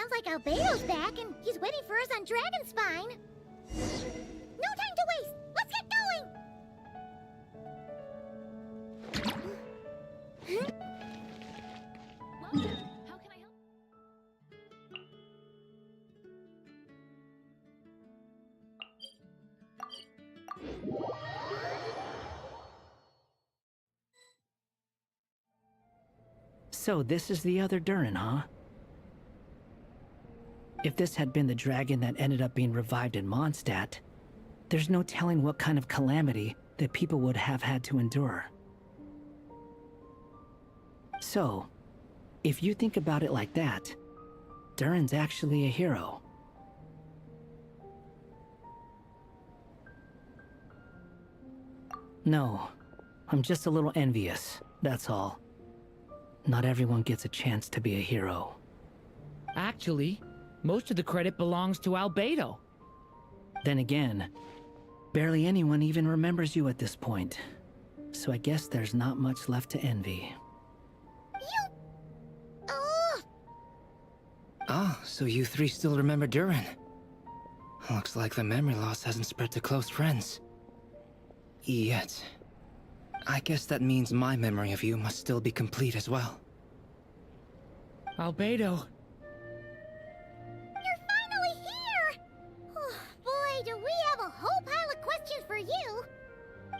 Sounds like Albedo's back, and he's waiting for us on Dragonspine. No time to waste! Let's get going! Welcome. How can I help? So this is the other Durin, huh? If this had been the dragon that ended up being revived in Mondstadt, there's no telling what kind of calamity that people would have had to endure. So, if you think about it like that, Durin's actually a hero. No, I'm just a little envious, that's all. Not everyone gets a chance to be a hero. Actually, most of the credit belongs to Albedo. Then again, barely anyone even remembers you at this point. So I guess there's not much left to envy. Ah, so you three still remember Durin. Looks like the memory loss hasn't spread to close friends. Yet. I guess that means my memory of you must still be complete as well. Albedo. You're finally here! Oh, boy, do we have a whole pile of questions for you!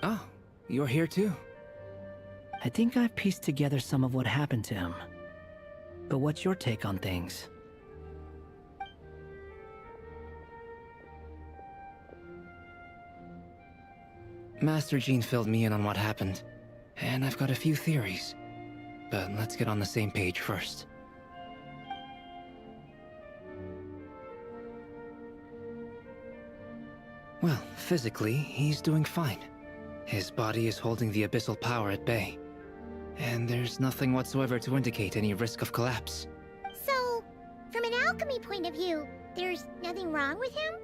Oh, you're here too? I think I've pieced together some of what happened to him. But what's your take on things? Master Jean filled me in on what happened, and I've got a few theories. But let's get on the same page first. Well, physically, he's doing fine. His body is holding the abyssal power at bay. And there's nothing whatsoever to indicate any risk of collapse. So, from an alchemy point of view, there's nothing wrong with him?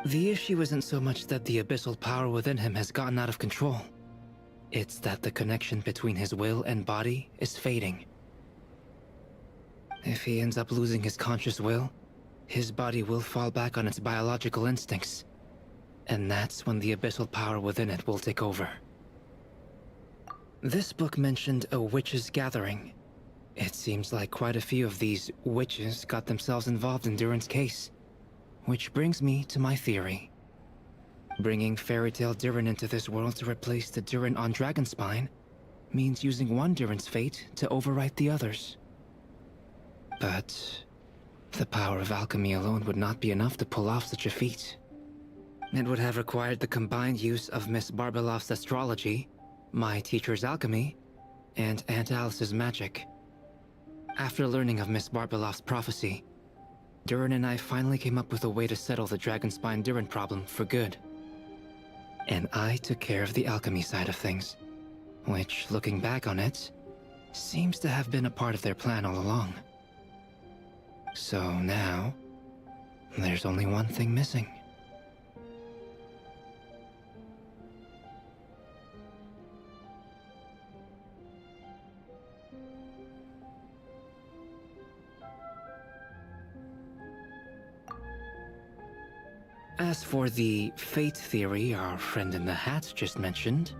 The issue isn't so much that the abyssal power within him has gotten out of control. It's that the connection between his will and body is fading. If he ends up losing his conscious will, his body will fall back on its biological instincts. And that's when the abyssal power within it will take over. This book mentioned a witches' gathering. It seems like quite a few of these witches got themselves involved in Durin's case. Which brings me to my theory. Bringing Fairy Tale Durin into this world to replace the Durin on Dragonspine means using one Durin's fate to overwrite the others. But the power of alchemy alone would not be enough to pull off such a feat. It would have required the combined use of Miss Barbeloff's astrology, my teacher's alchemy, and Aunt Alice's magic. After learning of Miss Barbeloff's prophecy, Durin and I finally came up with a way to settle the Dragonspine Durin problem for good. And I took care of the alchemy side of things, which, looking back on it, seems to have been a part of their plan all along. So now, there's only one thing missing. As for the fate theory our friend in the hat just mentioned,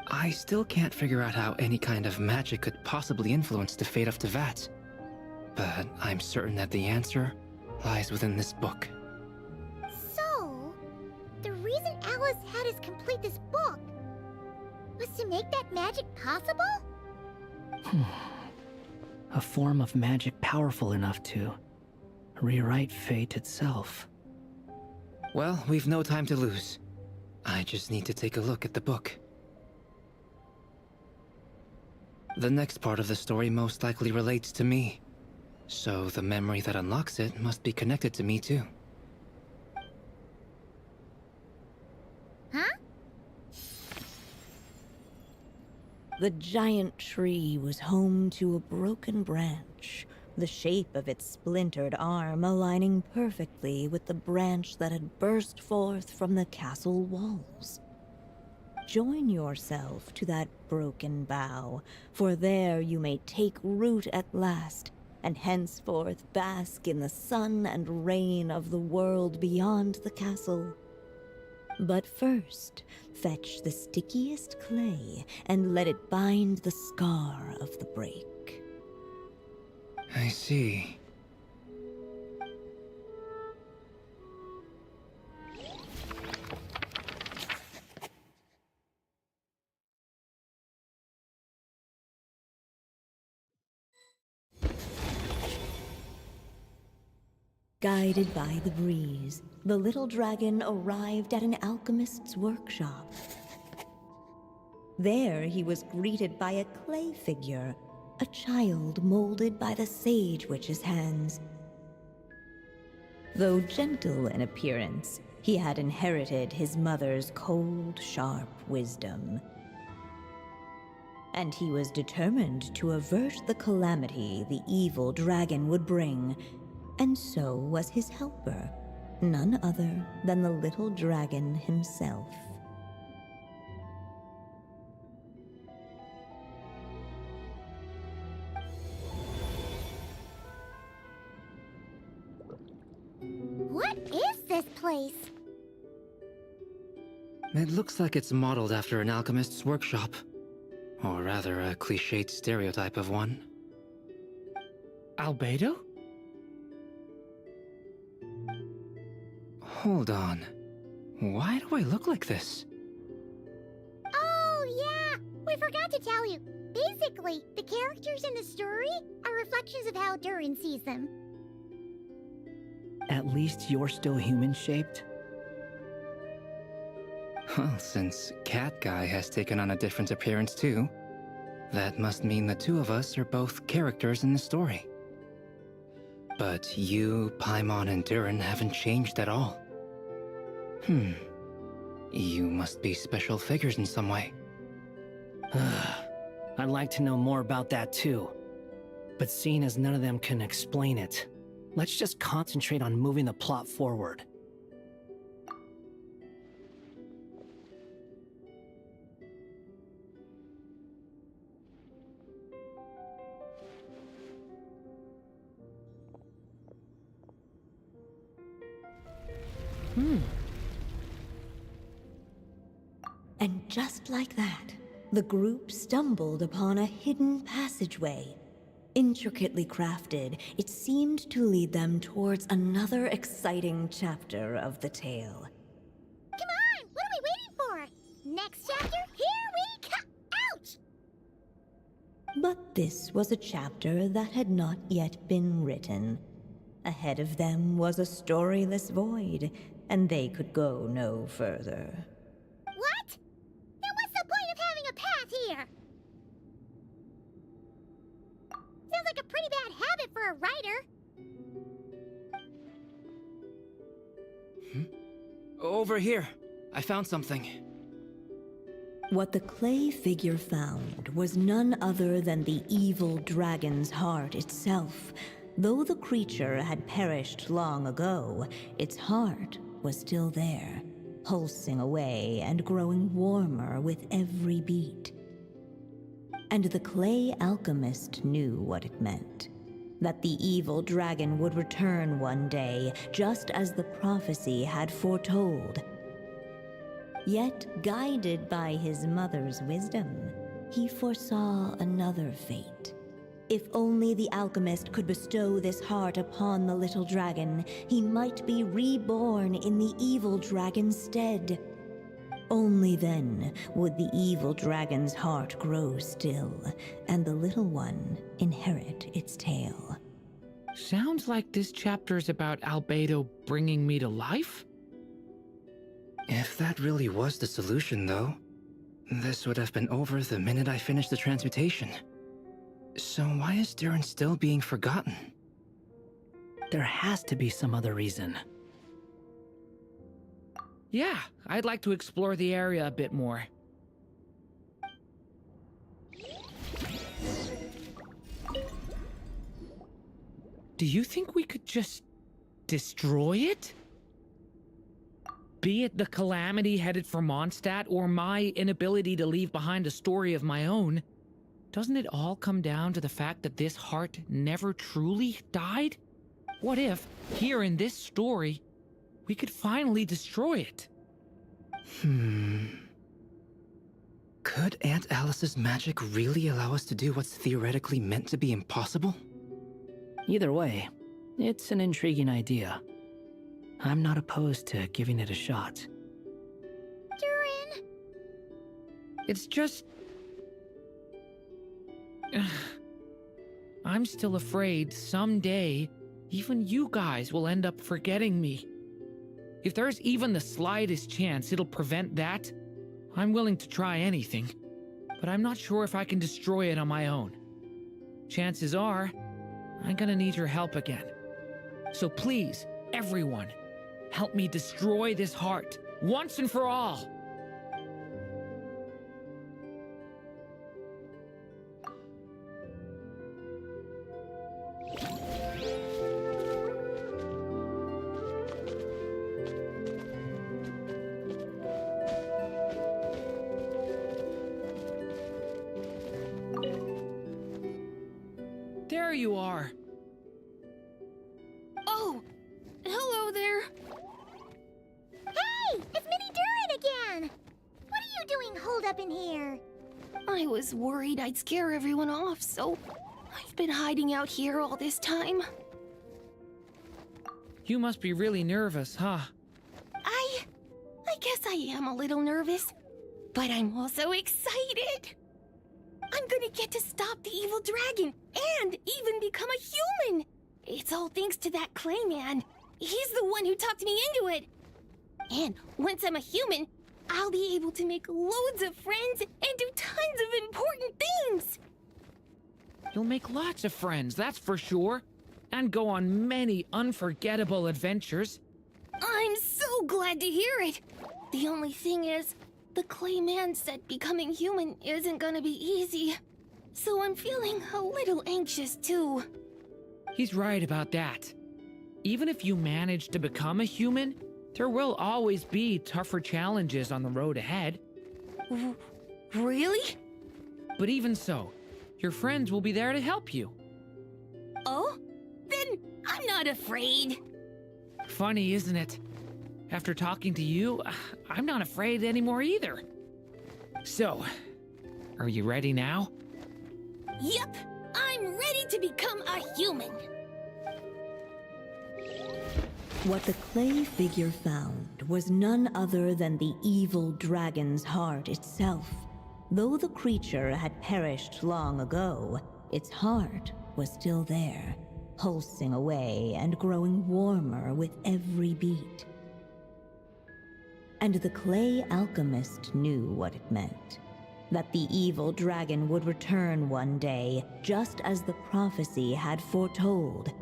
I still can't figure out how any kind of magic could possibly influence the fate of Tevat. But I'm certain that the answer lies within this book. So, the reason Alice had us complete this book was to make that magic possible? A form of magic powerful enough to rewrite fate itself. Well, we've no time to lose. I just need to take a look at the book. The next part of the story most likely relates to me. So the memory that unlocks it must be connected to me too. Huh? The giant tree was home to a broken branch, the shape of its splintered arm aligning perfectly with the branch that had burst forth from the castle walls. Join yourself to that broken bough, for there you may take root at last and henceforth bask in the sun and rain of the world beyond the castle. But first, fetch the stickiest clay and let it bind the scar of the break. I see. Guided by the breeze, the little dragon arrived at an alchemist's workshop. There he was greeted by a clay figure, a child molded by the sage witch's hands. Though gentle in appearance, he had inherited his mother's cold, sharp wisdom. And he was determined to avert the calamity the evil dragon would bring. And so was his helper, none other than the little dragon himself. What is this place? It looks like it's modeled after an alchemist's workshop. Or rather, a cliched stereotype of one. Albedo? Hold on. Why do I look like this? Oh, yeah! We forgot to tell you. Basically, the characters in the story are reflections of how Durin sees them. At least you're still human-shaped? Well, since Cat Guy has taken on a different appearance too, that must mean the two of us are both characters in the story. But you, Paimon, and Durin haven't changed at all. You must be special figures in some way. I'd like to know more about that too. But seeing as none of them can explain it, let's just concentrate on moving the plot forward. And just like that, the group stumbled upon a hidden passageway. Intricately crafted, it seemed to lead them towards another exciting chapter of the tale. Come on! What are we waiting for? Next chapter, here we come! Ouch! But this was a chapter that had not yet been written. Ahead of them was a storyless void, and they could go no further. What? Then what's the point of having a path here? Sounds like a pretty bad habit for a writer. Over here. I found something. What the clay figure found was none other than the evil dragon's heart itself. Though the creature had perished long ago, its heart was still there, pulsing away and growing warmer with every beat. And the clay alchemist knew what it meant. That the evil dragon would return one day, just as the prophecy had foretold. Yet, guided by his mother's wisdom, he foresaw another fate. If only the alchemist could bestow this heart upon the little dragon, he might be reborn in the evil dragon's stead. Only then would the evil dragon's heart grow still, and the little one inherit its tale. Sounds like this chapter's about Albedo bringing me to life? If that really was the solution, though, this would have been over the minute I finished the transmutation. So why is Durin still being forgotten? There has to be some other reason. Yeah, I'd like to explore the area a bit more. Do you think we could just destroy it? Be it the calamity headed for Mondstadt or my inability to leave behind a story of my own, doesn't it all come down to the fact that this heart never truly died? What if, here in this story, we could finally destroy it? Could Aunt Alice's magic really allow us to do what's theoretically meant to be impossible? Either way, it's an intriguing idea. I'm not opposed to giving it a shot. Durin! It's just... I'm still afraid someday, even you guys will end up forgetting me. If there's even the slightest chance it'll prevent that, I'm willing to try anything. But I'm not sure if I can destroy it on my own. Chances are, I'm gonna need your help again. So please, everyone, help me destroy this heart, once and for all. There you are. Oh, hello there. Hey! It's Mini Durin again! What are you doing holed up in here? I was worried I'd scare everyone off, so I've been hiding out here all this time. You must be really nervous, huh? I guess I am a little nervous, but I'm also excited. I'm gonna get to stop the evil dragon and even become a human. It's all thanks to that clay man. He's the one who talked me into it. And once I'm a human, I'll be able to make loads of friends and do tons of important things. You'll make lots of friends, that's for sure. And go on many unforgettable adventures. I'm so glad to hear it. The only thing is, the clay man said becoming human isn't gonna be easy. So I'm feeling a little anxious too. He's right about that. Even if you manage to become a human, there will always be tougher challenges on the road ahead. Really? But even so, your friends will be there to help you. Oh? Then I'm not afraid. Funny, isn't it? After talking to you, I'm not afraid anymore either. So, are you ready now? Yep, I'm ready to become a human. What the clay figure found was none other than the evil dragon's heart itself. Though the creature had perished long ago, its heart was still there, pulsing away and growing warmer with every beat. And the clay alchemist knew what it meant. That the evil dragon would return one day, just as the prophecy had foretold.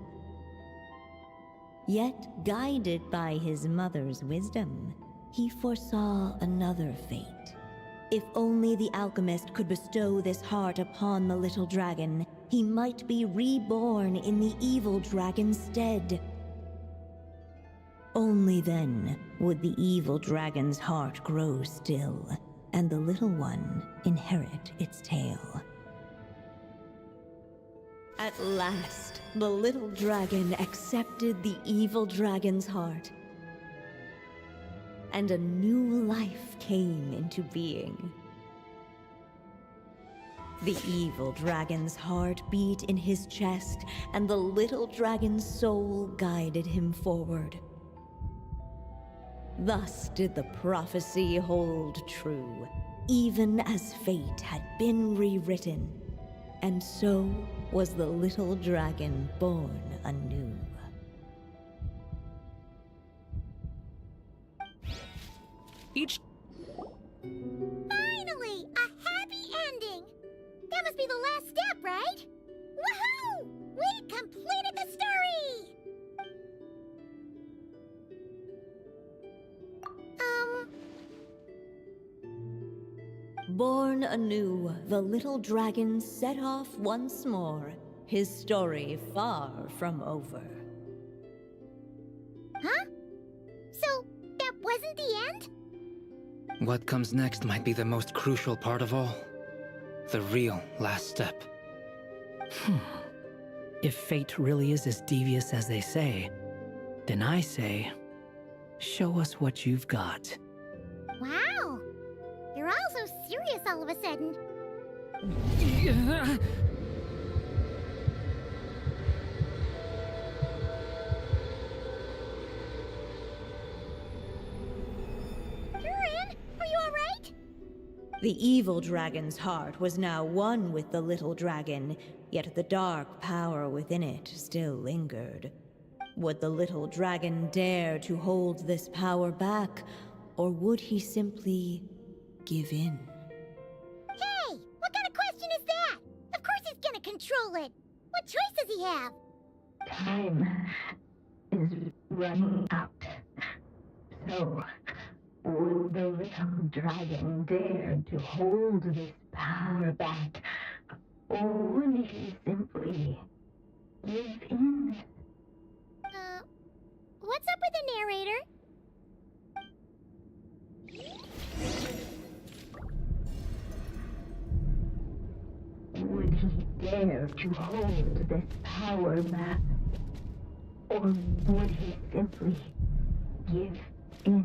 Yet, guided by his mother's wisdom, he foresaw another fate. If only the alchemist could bestow this heart upon the little dragon, he might be reborn in the evil dragon's stead. Only then would the evil dragon's heart grow still, and the little one inherit its tale. At last, the little dragon accepted the evil dragon's heart, and a new life came into being. The evil dragon's heart beat in his chest, and the little dragon's soul guided him forward. Thus did the prophecy hold true, even as fate had been rewritten. And so was the little dragon born anew. Finally! A happy ending! That must be the last step, right? Woohoo! We completed the story! Born anew, the little dragon set off once more, his story far from over. Huh? So, that wasn't the end? What comes next might be the most crucial part of all. the real last step. If fate really is as devious as they say, then I say, show us what you've got. Wow! You're all so serious all of a sudden. Durin, are you alright? The evil dragon's heart was now one with the little dragon, yet the dark power within it still lingered. Would the little dragon dare to hold this power back, or would he simply give in? Hey! What kind of question is that? Of course he's gonna control it! What choice does he have? Time is running out. So, would the little dragon dare to hold this power back? Or would he simply give in? What's up with the narrator? Would he dare to hold this power back? Or would he simply give in?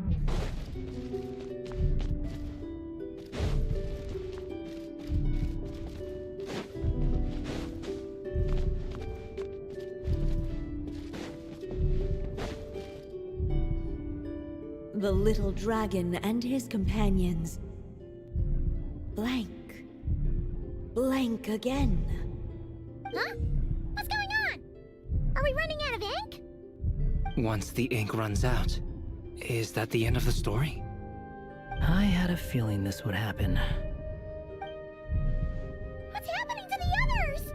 The little dragon and his companions blank. Blank again. Huh? What's going on? Are we running out of ink? Once the ink runs out, is that the end of the story? I had a feeling this would happen. What's happening to the others?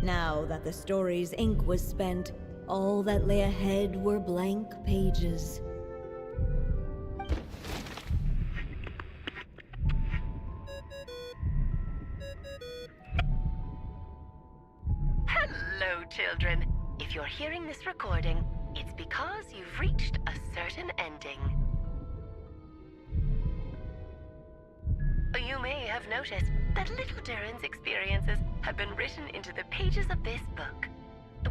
Now that the story's ink was spent, all that lay ahead were blank pages. Hello, children. If you're hearing this recording, it's because you've reached a certain ending. You may have noticed that little Durin's experiences have been written into the pages of this book.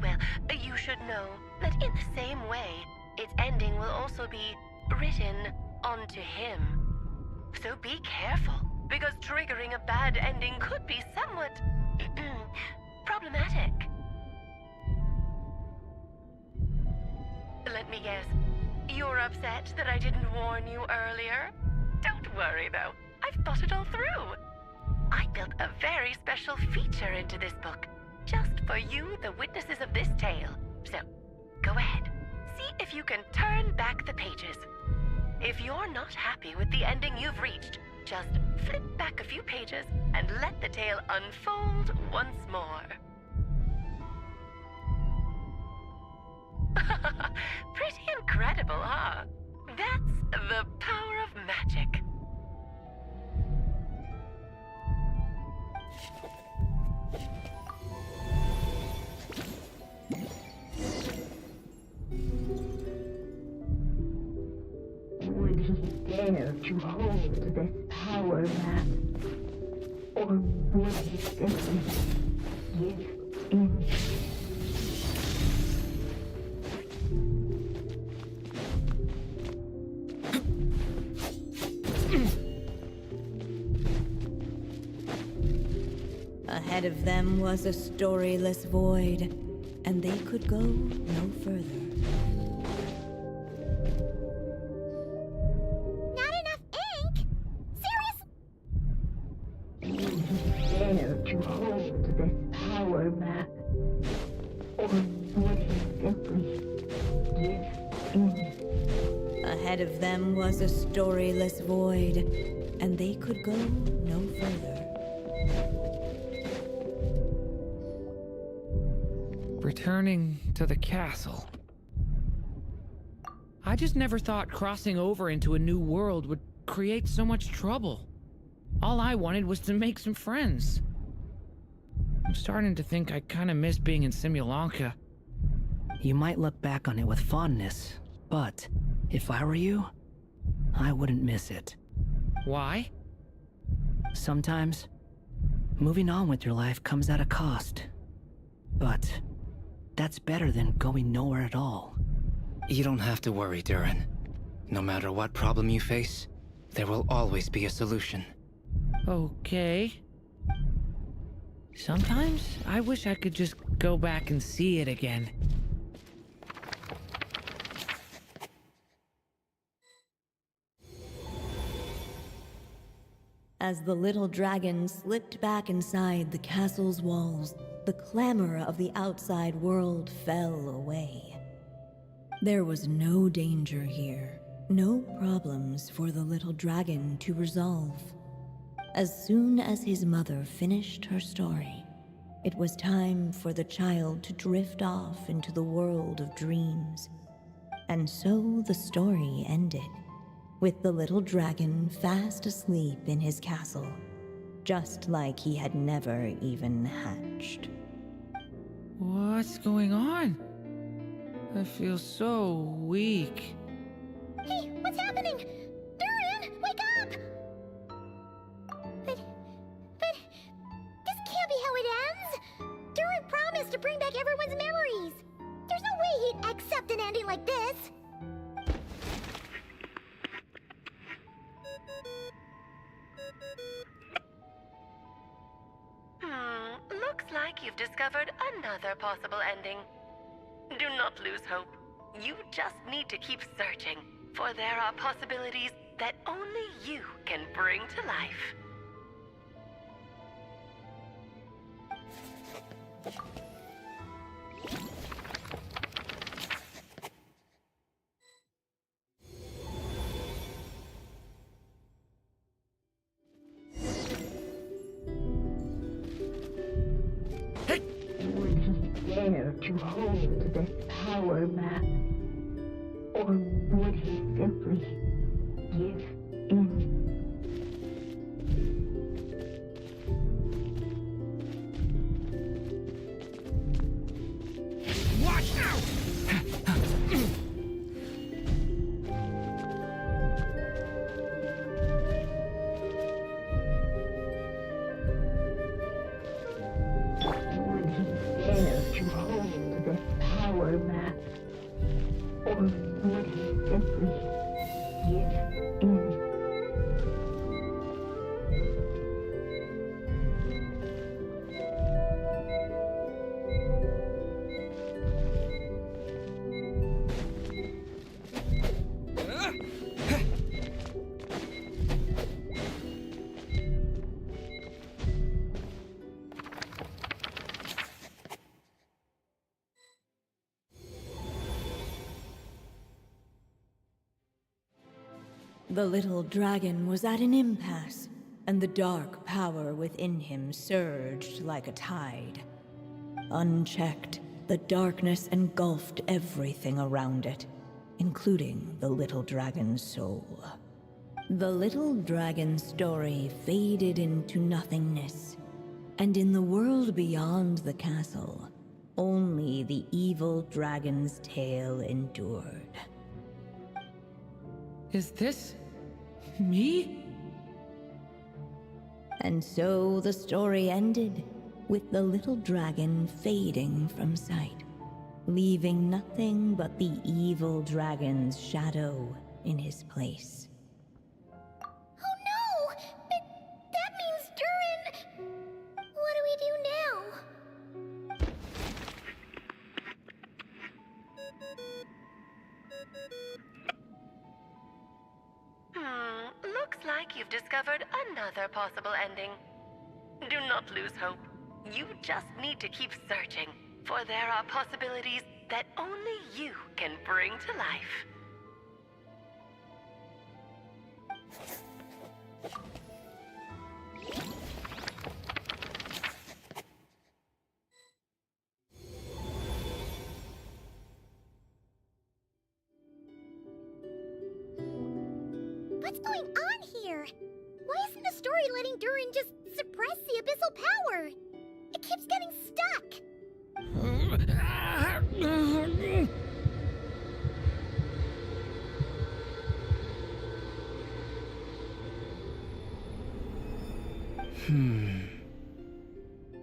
Well, you should know that in the same way, its ending will also be written onto him. So be careful, because triggering a bad ending could be somewhat problematic. Let me guess, you're upset that I didn't warn you earlier? Don't worry though, I've thought it all through. I built a very special feature into this book, just for you, the witnesses of this tale. So, go ahead, see if you can turn back the pages. If you're not happy with the ending you've reached, just flip back a few pages and let the tale unfold once more. Pretty incredible, huh? That's the power of magic. Would he dare to hold this power back? Or would he simply give in? Ahead of them was a storyless void, and they could go no further. Not enough ink? Serious? Would he dare to hold this power back? Or would he simply give in? Ahead of them was a storyless void, and they could go no further. Returning to the castle. I just never thought crossing over into a new world would create so much trouble. All I wanted was to make some friends. I'm starting to think I kinda miss being in Simulanka. You might look back on it with fondness, but if I were you, I wouldn't miss it. Why? Sometimes, moving on with your life comes at a cost. But that's better than going nowhere at all. You don't have to worry, Durin. No matter what problem you face, there will always be a solution. Okay. Sometimes I wish I could just go back and see it again. As the little dragon slipped back inside the castle's walls, the clamor of the outside world fell away. There was no danger here, no problems for the little dragon to resolve. As soon as his mother finished her story, it was time for the child to drift off into the world of dreams. And so the story ended, with the little dragon fast asleep in his castle, just like he had never even hatched. What's going on? I feel so weak. Hey, what's happening? Durin, wake up! But this can't be how it ends. Durin promised to bring back everyone's memories. There's no way he'd accept an ending like this. Looks like you've discovered another possible ending. Do not lose hope. You just need to keep searching, for there are possibilities that only you can bring to life. Would he dare to hold this power map? Or would he simply give in? Watch out! Would he dare to hold this power map? Or would he simply give in? The little dragon was at an impasse, and the dark power within him surged like a tide. Unchecked, the darkness engulfed everything around it, including the little dragon's soul. The little dragon's story faded into nothingness, and in the world beyond the castle, only the evil dragon's tale endured. Is this me? And so the story ended, with the little dragon fading from sight, leaving nothing but the evil dragon's shadow in his place. Oh no! That means Durin... What do we do now? Looks like you've discovered another possible ending. Do not lose hope. You just need to keep searching, for there are possibilities that only you can bring to life. What's going on here? Why isn't the story letting Durin just suppress the abyssal power? It keeps getting stuck.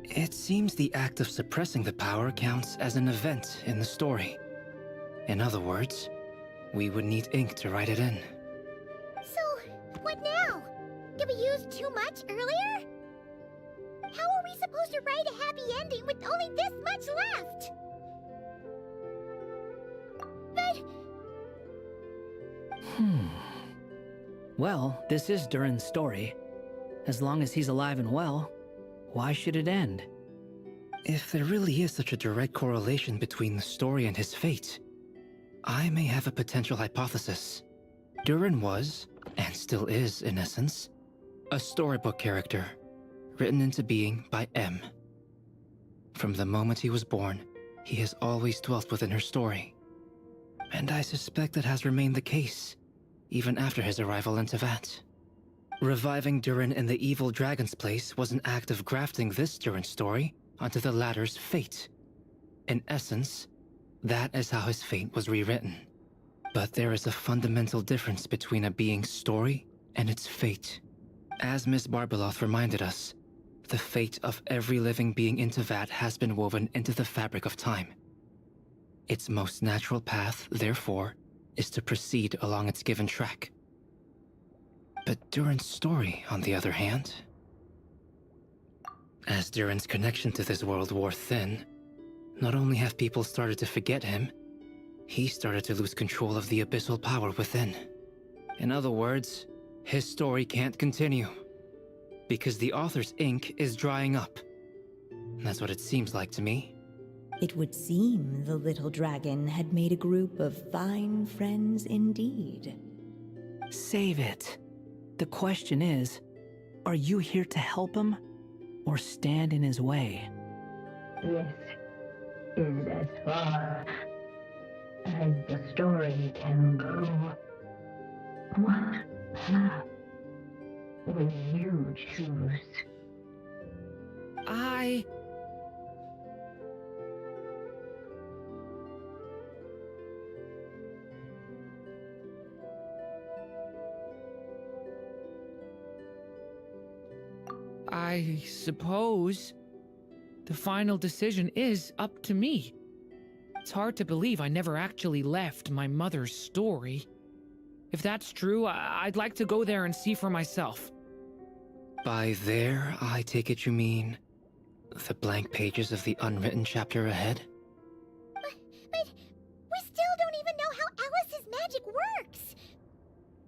It seems the act of suppressing the power counts as an event in the story. In other words, we would need ink to write it in. So, what now? Did we use too much earlier? How are we supposed to write a happy ending with only this much left? But... Well, this is Durin's story. As long as he's alive and well, why should it end? If there really is such a direct correlation between the story and his fate, I may have a potential hypothesis. Durin was, and still is in essence, a storybook character, written into being by M. From the moment he was born, he has always dwelt within her story. And I suspect that has remained the case, even after his arrival in Tevat. Reviving Durin in the evil dragon's place was an act of grafting this Durin story onto the latter's fate. In essence, that is how his fate was rewritten. But there is a fundamental difference between a being's story and its fate. As Miss Barbeloth reminded us, the fate of every living being in Tevat has been woven into the fabric of time. Its most natural path, therefore, is to proceed along its given track. But Durin's story, on the other hand... As Durin's connection to this world wore thin, not only have people started to forget him, he started to lose control of the abyssal power within. In other words, his story can't continue, because the author's ink is drying up. That's what it seems like to me. It would seem the little dragon had made a group of fine friends indeed. Save it. The question is, are you here to help him, or stand in his way? This is as far as the story can go. What path will you choose? I suppose the final decision is up to me. It's hard to believe I never actually left my mother's story. If that's true, I'd like to go there and see for myself. By there, I take it you mean the blank pages of the unwritten chapter ahead? But we still don't even know how Alice's magic works.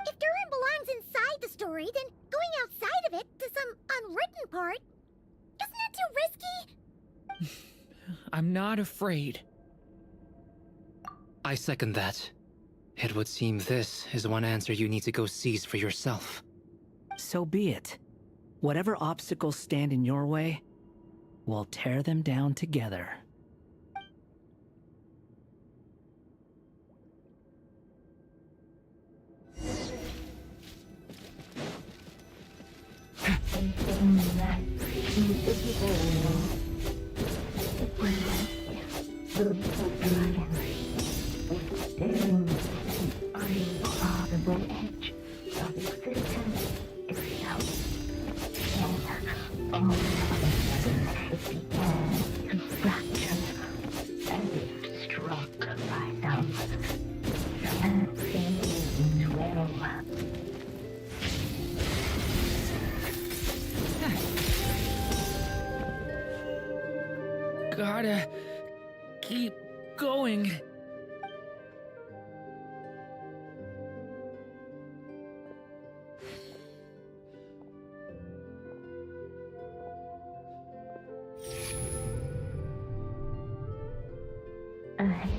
If Durin belongs inside the story, then going outside of it to some unwritten part, isn't that too risky? I'm not afraid. I second that. It would seem this is one answer you need to go seize for yourself. So be it. Whatever obstacles stand in your way, we'll tear them down together. The little dragon was staring at the impossible edge of existence itself. And all of a sudden it began to fracture, as if struck by some unseen will. Gotta keep going. Ahead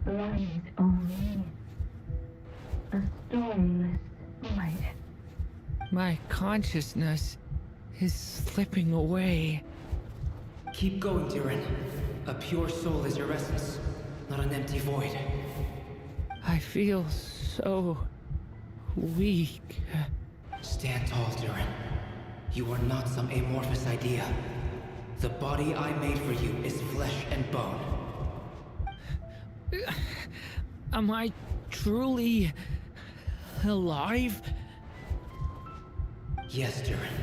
lies only a stormless void. My consciousness is slipping away. Keep going, Durin. A pure soul is your essence, not an empty void. I feel so weak. Stand tall, Durin. You are not some amorphous idea. The body I made for you is flesh and bone. Am I truly alive? Yes, Durin.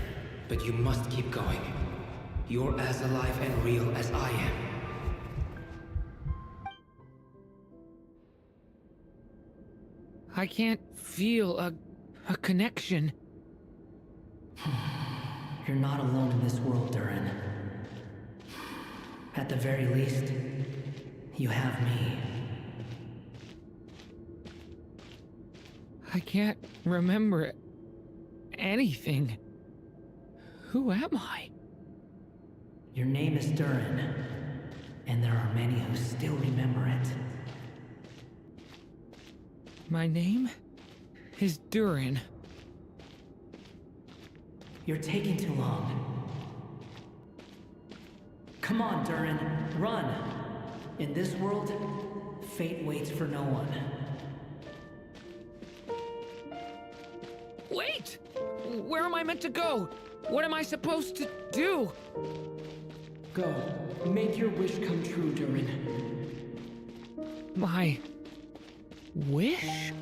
but you must keep going. You're as alive and real as I am. I can't feel a connection. You're not alone in this world, Durin. At the very least, you have me. I can't remember anything. Who am I? Your name is Durin, and there are many who still remember it. My name is Durin. You're taking too long. Come on, Durin, run! In this world, fate waits for no one. Wait! Where am I meant to go? What am I supposed to do? Go. Make your wish come true, Durin. My wish?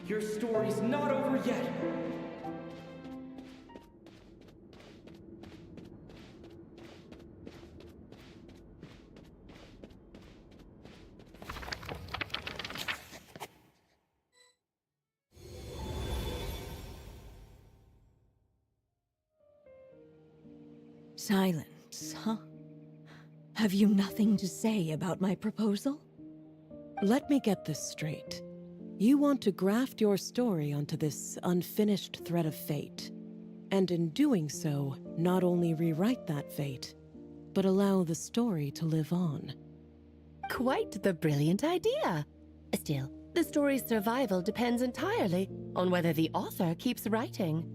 Your story's not over yet. Silence, huh? Have you nothing to say about my proposal? Let me get this straight. You want to graft your story onto this unfinished thread of fate, and in doing so, not only rewrite that fate, but allow the story to live on. Quite the brilliant idea. Still, the story's survival depends entirely on whether the author keeps writing.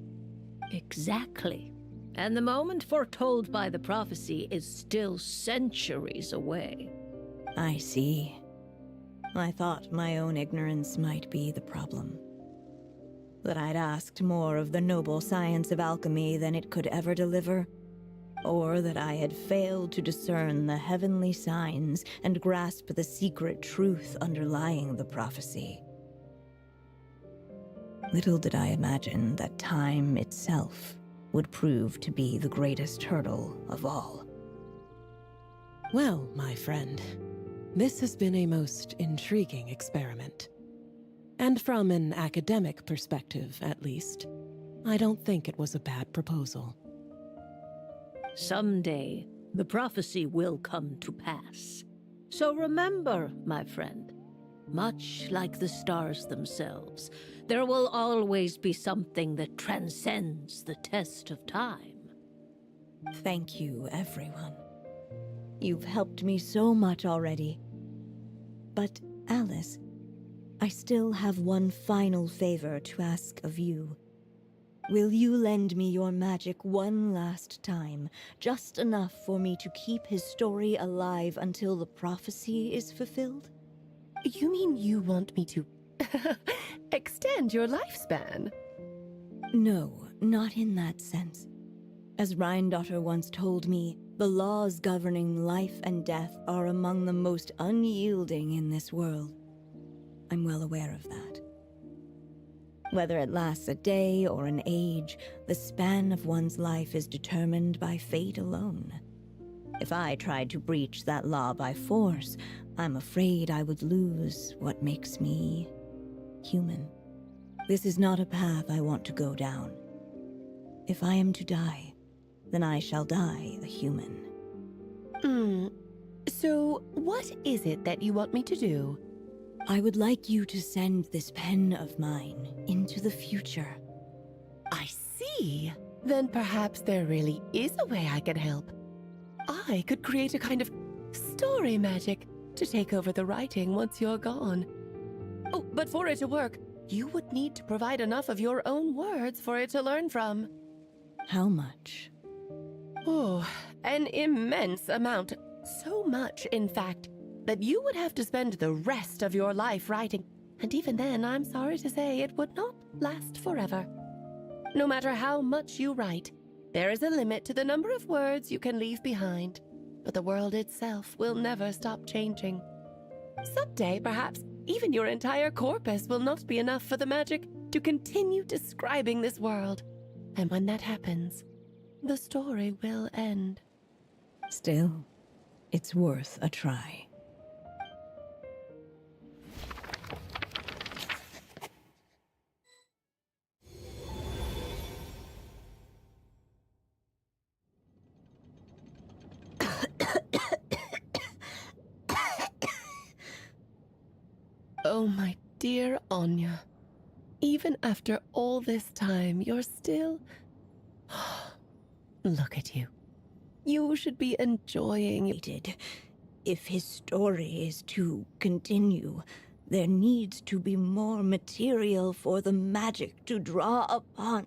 Exactly. And the moment foretold by the prophecy is still centuries away. I see. I thought my own ignorance might be the problem. That I'd asked more of the noble science of alchemy than it could ever deliver, or that I had failed to discern the heavenly signs and grasp the secret truth underlying the prophecy. Little did I imagine that time itself would prove to be the greatest hurdle of all. Well, my friend, this has been a most intriguing experiment. And from an academic perspective, at least, I don't think it was a bad proposal. Someday, the prophecy will come to pass. So remember, my friend, much like the stars themselves, there will always be something that transcends the test of time. Thank you, everyone. You've helped me so much already. But, Alice, I still have one final favor to ask of you. Will you lend me your magic one last time, just enough for me to keep his story alive until the prophecy is fulfilled? You mean you want me to extend your lifespan? No, not in that sense. As Rheindotter once told me, the laws governing life and death are among the most unyielding in this world. I'm well aware of that. Whether it lasts a day or an age, the span of one's life is determined by fate alone. If I tried to breach that law by force, I'm afraid I would lose what makes me human. This is not a path I want to go down. If I am to die, then I shall die a human. So what is it that you want me to do? I would like you to send this pen of mine into the future. I see. Then perhaps there really is a way I can help. I could create a kind of story magic to take over the writing once you're gone. Oh, but for it to work, you would need to provide enough of your own words for it to learn from. How much? Oh, an immense amount. So much, in fact, that you would have to spend the rest of your life writing. And even then, I'm sorry to say, it would not last forever. No matter how much you write, there is a limit to the number of words you can leave behind. But the world itself will never stop changing. Someday, perhaps, even your entire corpus will not be enough for the magic to continue describing this world. And when that happens, the story will end. Still, it's worth a try. Oh, my dear Anya. Even after all this time, you're still... Look at you. You should be enjoying it. If his story is to continue, there needs to be more material for the magic to draw upon.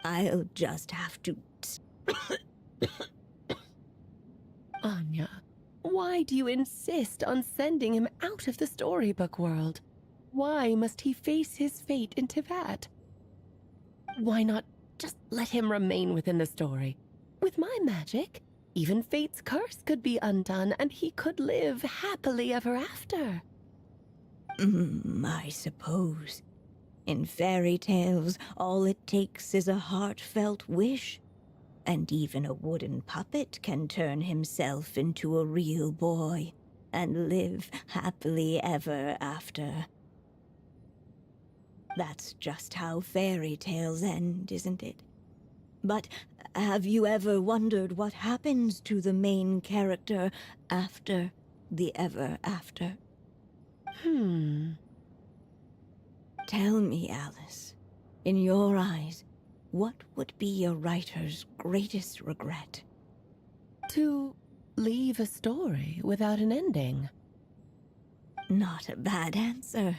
I'll just have to... Anya, why do you insist on sending him out of the storybook world? Why must he face his fate in Tivat? Why not just let him remain within the story? With my magic, even fate's curse could be undone and he could live happily ever after. I suppose. In fairy tales, all it takes is a heartfelt wish. And even a wooden puppet can turn himself into a real boy and live happily ever after. That's just how fairy tales end, isn't it? But have you ever wondered what happens to the main character after the ever after? Tell me, Alice, in your eyes, what would be a writer's greatest regret? To leave a story without an ending. Not a bad answer.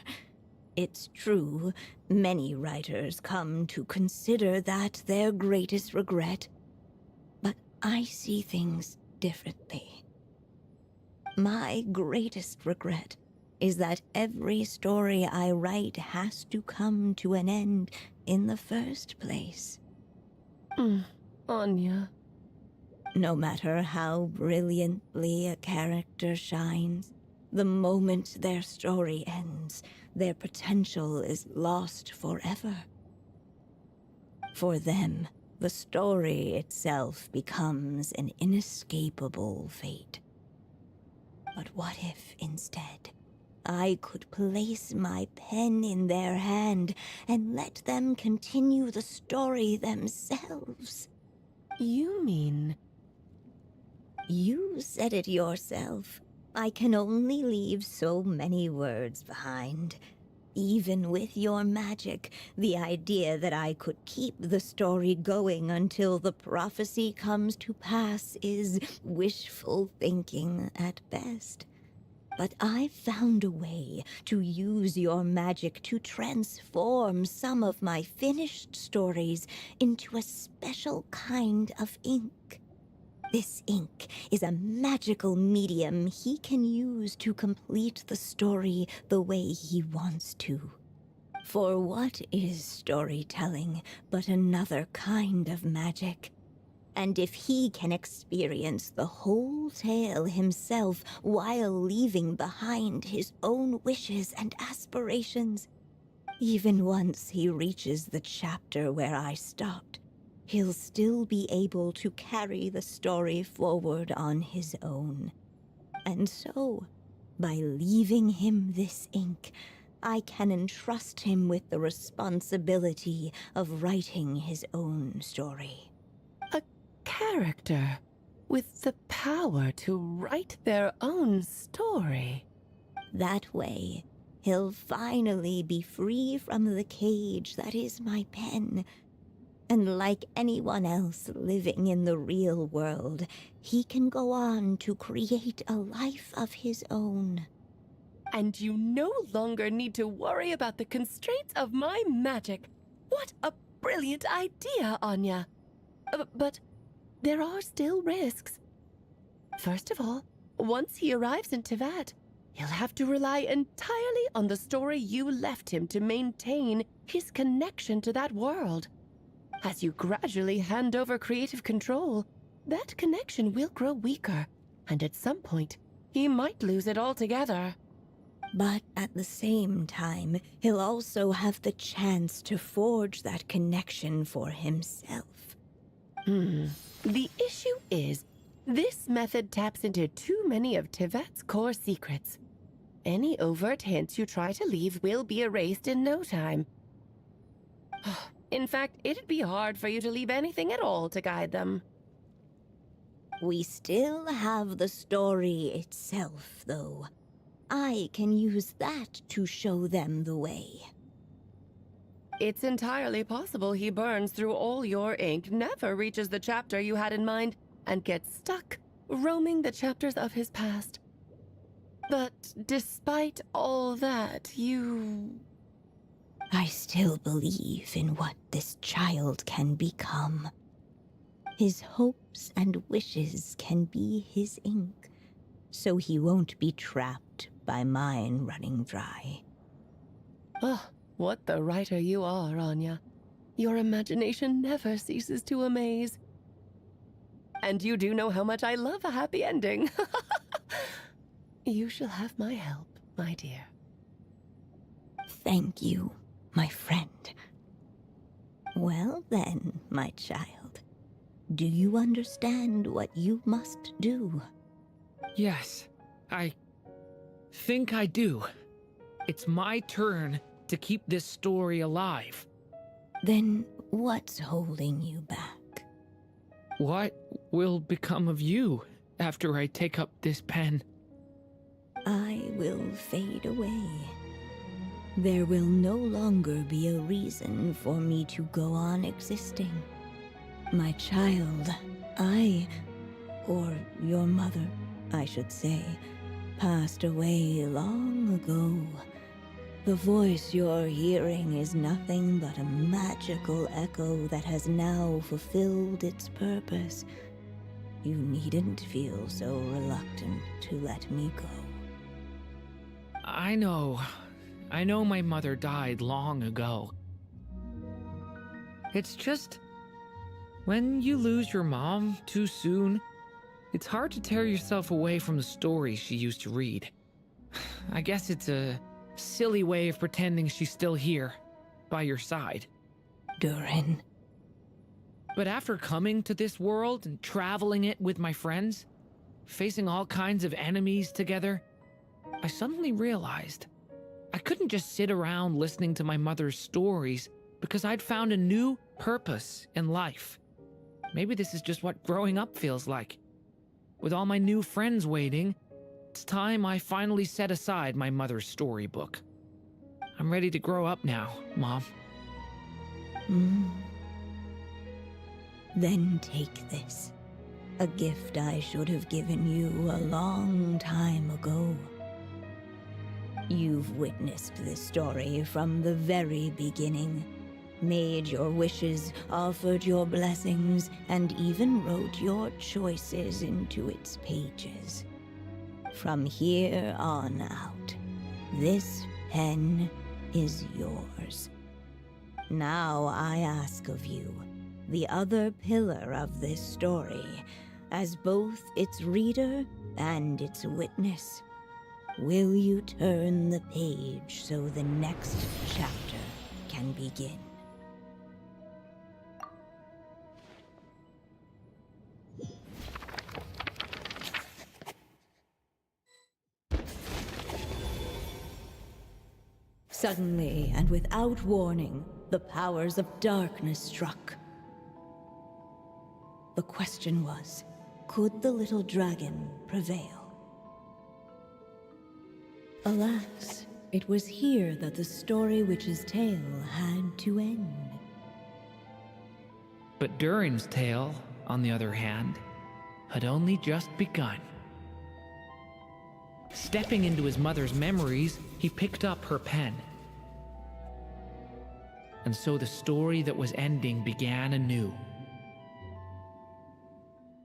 It's true, many writers come to consider that their greatest regret. But I see things differently. My greatest regret is that every story I write has to come to an end in the first place. Anya. No matter how brilliantly a character shines, the moment their story ends, their potential is lost forever. For them, the story itself becomes an inescapable fate. But what if, instead, I could place my pen in their hand and let them continue the story themselves? You mean... You said it yourself. I can only leave so many words behind. Even with your magic, the idea that I could keep the story going until the prophecy comes to pass is wishful thinking at best. But I found a way to use your magic to transform some of my finished stories into a special kind of ink. This ink is a magical medium he can use to complete the story the way he wants to. For what is storytelling but another kind of magic? And if he can experience the whole tale himself while leaving behind his own wishes and aspirations, even once he reaches the chapter where I stopped, he'll still be able to carry the story forward on his own. And so, by leaving him this ink, I can entrust him with the responsibility of writing his own story. A character with the power to write their own story. That way, he'll finally be free from the cage that is my pen. And like anyone else living in the real world, he can go on to create a life of his own. And you no longer need to worry about the constraints of my magic. What a brilliant idea, Anya. But there are still risks. First of all, once he arrives in Tivat, he'll have to rely entirely on the story you left him to maintain his connection to that world. As you gradually hand over creative control, that connection will grow weaker, and at some point, he might lose it altogether. But at the same time, he'll also have the chance to forge that connection for himself. The issue is, this method taps into too many of Tevet's core secrets. Any overt hints you try to leave will be erased in no time. In fact, it'd be hard for you to leave anything at all to guide them. We still have the story itself, though. I can use that to show them the way. It's entirely possible he burns through all your ink, never reaches the chapter you had in mind, and gets stuck, roaming the chapters of his past. But despite all that, I still believe in what this child can become. His hopes and wishes can be his ink, so he won't be trapped by mine running dry. Oh, what the writer you are, Anya. Your imagination never ceases to amaze. And you do know how much I love a happy ending. You shall have my help, my dear. Thank you, my friend. Well then, my child, do you understand what you must do? Yes, I think I do. It's my turn to keep this story alive. Then what's holding you back? What will become of you after I take up this pen? I will fade away. There will no longer be a reason for me to go on existing. My child, or your mother, I should say, passed away long ago. The voice you're hearing is nothing but a magical echo that has now fulfilled its purpose. You needn't feel so reluctant to let me go. I know my mother died long ago. It's just, when you lose your mom too soon, it's hard to tear yourself away from the stories she used to read. I guess it's a silly way of pretending she's still here, by your side. Durin. But after coming to this world and traveling it with my friends, facing all kinds of enemies together, I suddenly realized I couldn't just sit around listening to my mother's stories because I'd found a new purpose in life. Maybe this is just what growing up feels like. With all my new friends waiting, it's time I finally set aside my mother's storybook. I'm ready to grow up now, Mom. Then take this. A gift I should have given you a long time ago. You've witnessed this story from the very beginning, made your wishes, offered your blessings, and even wrote your choices into its pages. From here on out, this pen is yours. Now I ask of you, the other pillar of this story, as both its reader and its witness, will you turn the page so the next chapter can begin? Suddenly, and without warning, the powers of darkness struck. The question was, could the little dragon prevail? Alas, it was here that the story witch's tale had to end. But Durin's tale, on the other hand, had only just begun. Stepping into his mother's memories, he picked up her pen. And so the story that was ending began anew.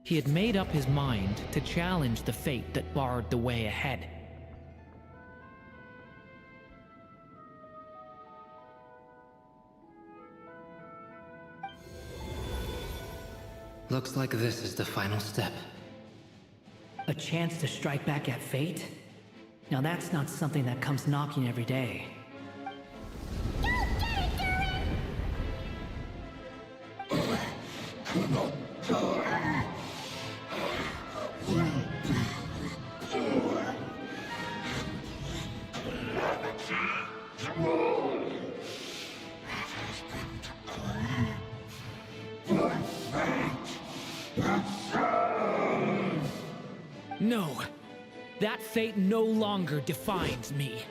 He had made up his mind to challenge the fate that barred the way ahead. Looks like this is the final step. A chance to strike back at fate? Now that's not something that comes knocking every day. Go get it, Durin! No, that fate no longer defines me.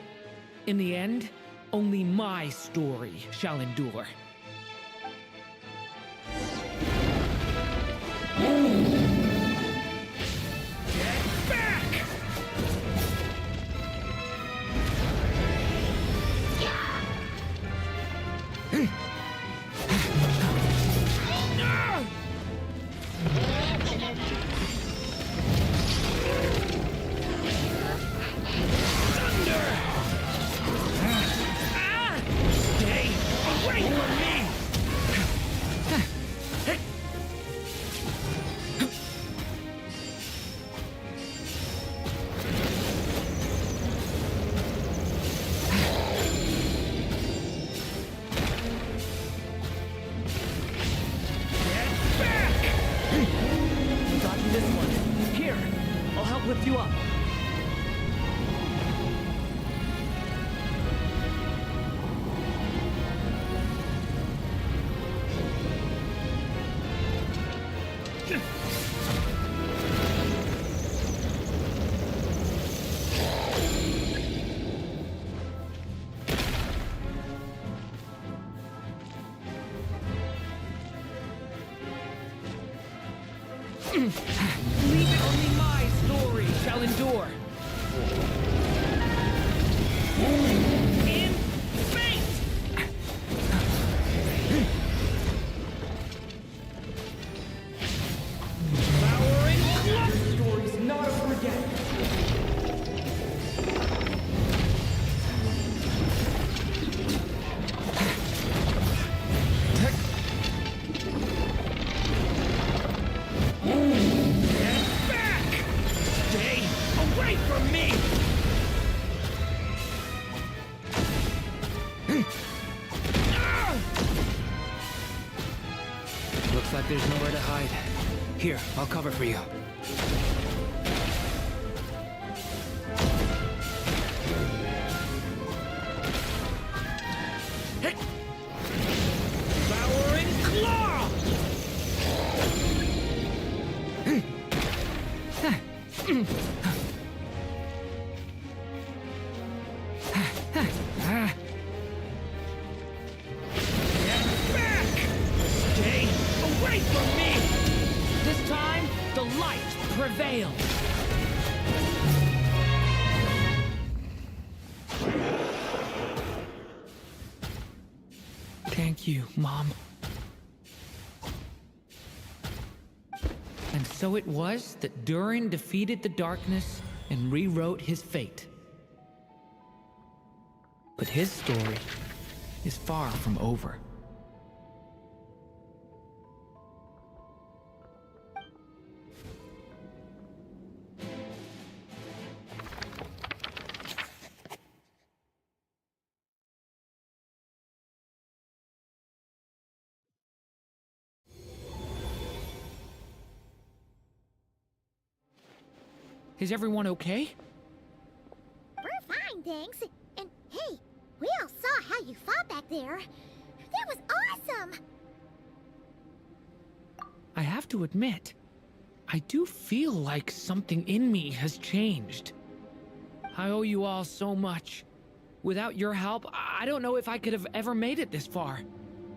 In the end, only my story shall endure. Get back! Lift you up. Leave it, only my story shall endure. In fate! Devouring club stories not to forget. Looks like there's nowhere to hide. Here, I'll cover for you. Devouring claw! Prevail! Thank you, Mom. And so it was that Durin defeated the darkness and rewrote his fate. But his story is far from over. Is everyone okay? We're fine, thanks. And hey, we all saw how you fought back there. That was awesome! I have to admit, I do feel like something in me has changed. I owe you all so much. Without your help, I don't know if I could have ever made it this far.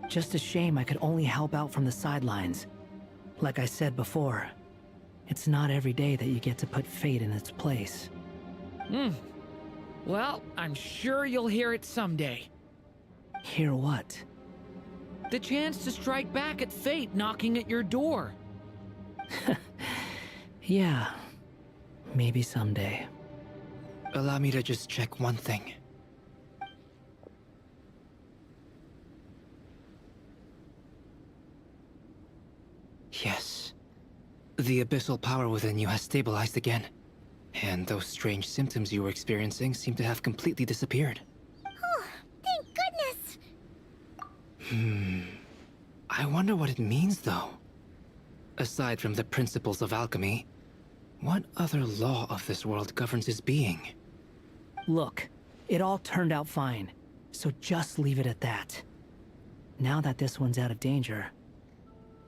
Just a shame I could only help out from the sidelines. Like I said before, it's not every day that you get to put fate in its place. Well, I'm sure you'll hear it someday. Hear what? The chance to strike back at fate knocking at your door. Yeah, maybe someday. Allow me to just check one thing. Yes. The abyssal power within you has stabilized again. And those strange symptoms you were experiencing seem to have completely disappeared. Oh, thank goodness! I wonder what it means, though. Aside from the principles of alchemy, what other law of this world governs his being? Look, it all turned out fine, so just leave it at that. Now that this one's out of danger,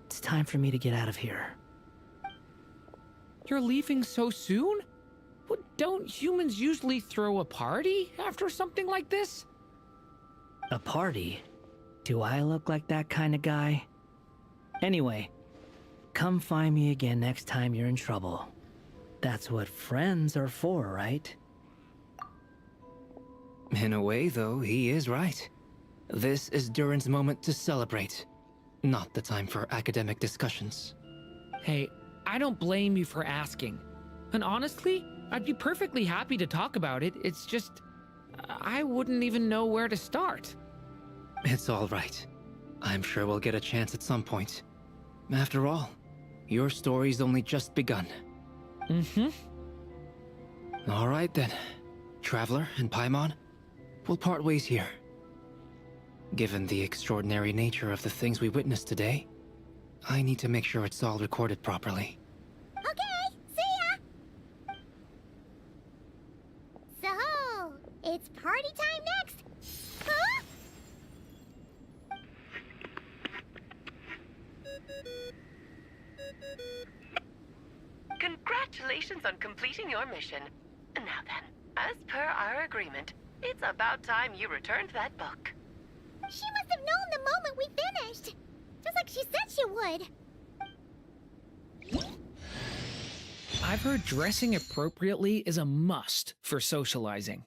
it's time for me to get out of here. You're leaving so soon? What, don't humans usually throw a party after something like this? A party? Do I look like that kind of guy? Anyway, come find me again next time you're in trouble. That's what friends are for, right? In a way, though, he is right. This is Durin's moment to celebrate, not the time for academic discussions. Hey, I don't blame you for asking. And honestly, I'd be perfectly happy to talk about it. It's just, I wouldn't even know where to start. It's all right. I'm sure we'll get a chance at some point. After all, your story's only just begun. All right then. Traveler and Paimon, we'll part ways here. Given the extraordinary nature of the things we witnessed today, I need to make sure it's all recorded properly. Okay, see ya! So, it's party time next! Huh? Congratulations on completing your mission. Now then, as per our agreement, it's about time you returned that book. She must have known the moment we finished! Just like she said she would! I've heard dressing appropriately is a must for socializing.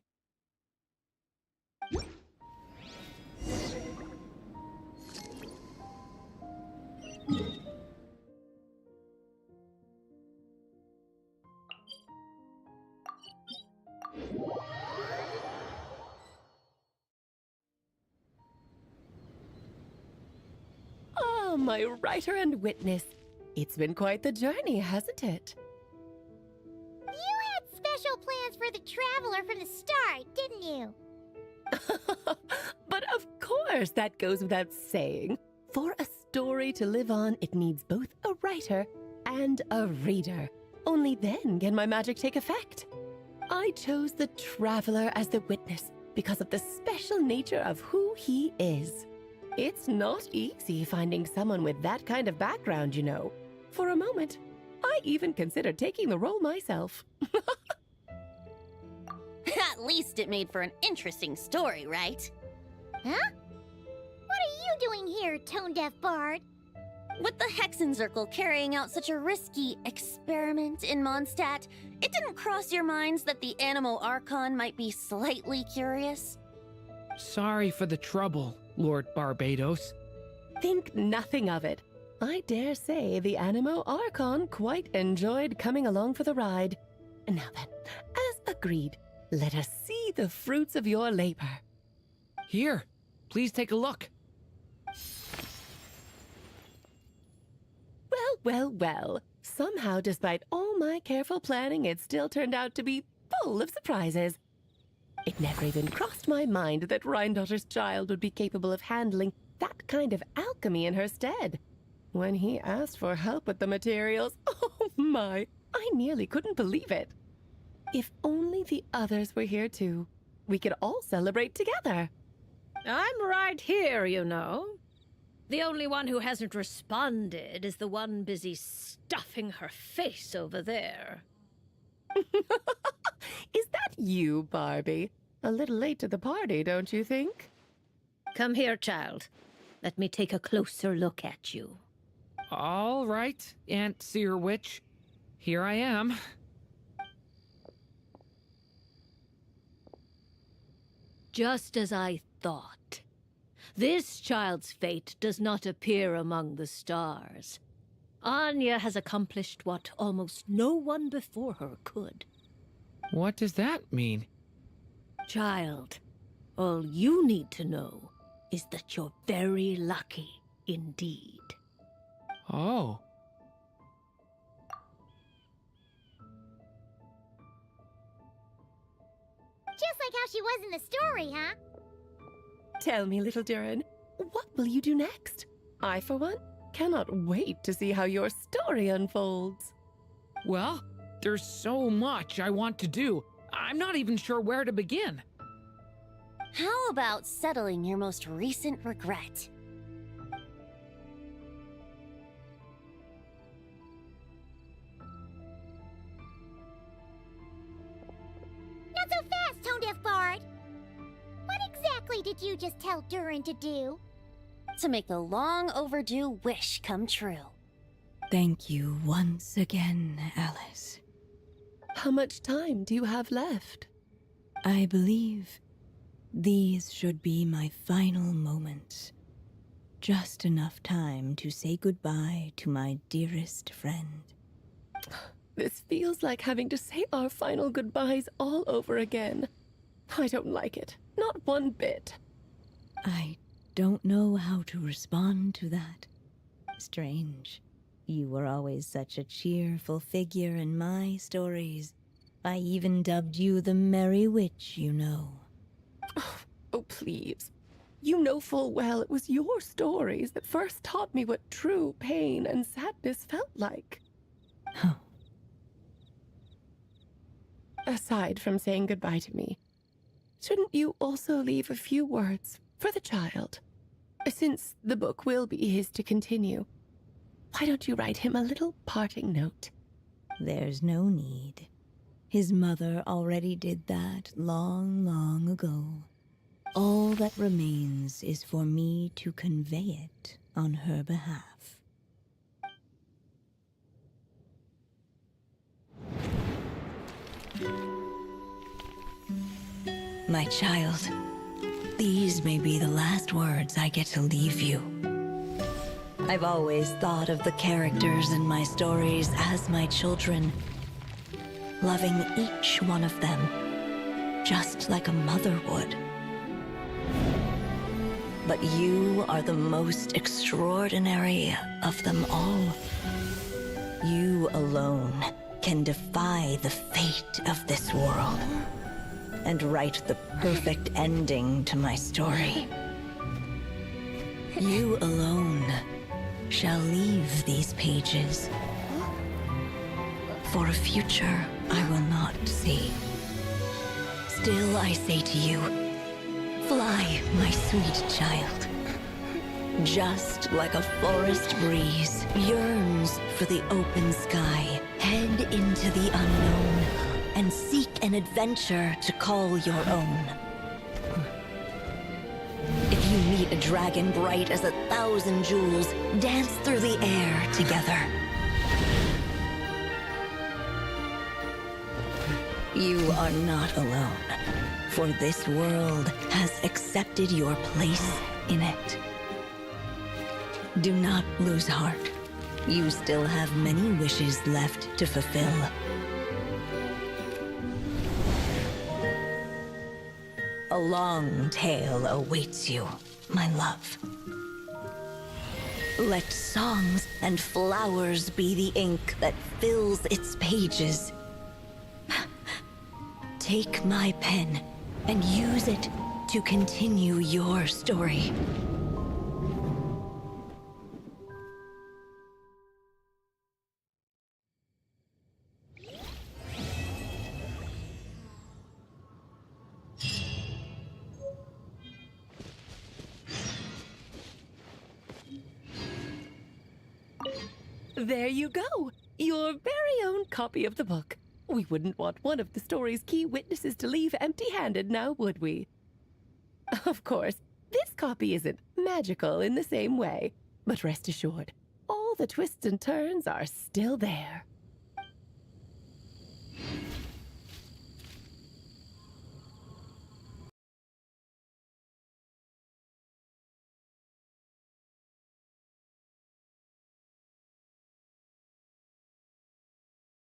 Oh, my writer and witness. It's been quite the journey, hasn't it? You had special plans for the Traveler from the start, didn't you? But of course, that goes without saying. For a story to live on, it needs both a writer and a reader. Only then can my magic take effect. I chose the Traveler as the witness because of the special nature of who he is. It's not easy finding someone with that kind of background, you know. For a moment, I even considered taking the role myself. At least it made for an interesting story, right? Huh? What are you doing here, tone-deaf bard? With the Hexenzirkel carrying out such a risky experiment in Mondstadt, it didn't cross your minds that the Animo Archon might be slightly curious? Sorry for the trouble, Lord Barbados. Think nothing of it. I dare say the Animo Archon quite enjoyed coming along for the ride. Now then, as agreed, let us see the fruits of your labor. Here, please take a look. Well. Somehow, despite all my careful planning, it still turned out to be full of surprises. It never even crossed my mind that Rhindotter's child would be capable of handling that kind of alchemy in her stead. When he asked for help with the materials, oh my, I nearly couldn't believe it. If only the others were here too, we could all celebrate together. I'm right here, you know. The only one who hasn't responded is the one busy stuffing her face over there. Is that you, Barbie? A little late to the party, don't you think? Come here, child. Let me take a closer look at you. All right, Aunt Seer Witch. Here I am. Just as I thought. This child's fate does not appear among the stars. Anya has accomplished what almost no one before her could. What does that mean? Child, all you need to know is that you're very lucky indeed. Oh. like how she was in the story, huh? Tell me, little Durin, what will you do next? I, for one, cannot wait to see how your story unfolds. Well, there's so much I want to do. I'm not even sure where to begin. How about settling your most recent regret? Not so fast, tone-deaf bard. What exactly did you just tell Durin to do? To make the long overdue wish come true. Thank you once again, Alice. How much time do you have left? I believe these should be my final moments. Just enough time to say goodbye to my dearest friend. This feels like having to say our final goodbyes all over again. I don't like it. Not one bit. I don't know how to respond to that. Strange. You were always such a cheerful figure in my stories. I even dubbed you the Merry Witch, you know. Oh, please. You know full well it was your stories that first taught me what true pain and sadness felt like. Oh. Aside from saying goodbye to me, shouldn't you also leave a few words for the child? Since the book will be his to continue, why don't you write him a little parting note? There's no need. His mother already did that long, long ago. All that remains is for me to convey it on her behalf. My child, these may be the last words I get to leave you. I've always thought of the characters in my stories as my children, loving each one of them, just like a mother would. But you are the most extraordinary of them all. You alone can defy the fate of this world and write the perfect ending to my story. You alone shall leave these pages for a future I will not see. Still I say to you, fly, my sweet child. Just like a forest breeze yearns for the open sky, head into the unknown and seek an adventure to call your own. If you meet a dragon bright as 1,000 jewels, dance through the air together. You are not alone, for this world has accepted your place in it. Do not lose heart. You still have many wishes left to fulfill. A long tale awaits you, my love. Let songs and flowers be the ink that fills its pages. Take my pen and use it to continue your story. There you go! Your very own copy of the book. We wouldn't want one of the story's key witnesses to leave empty-handed now, would we? Of course, this copy isn't magical in the same way, but rest assured, all the twists and turns are still there.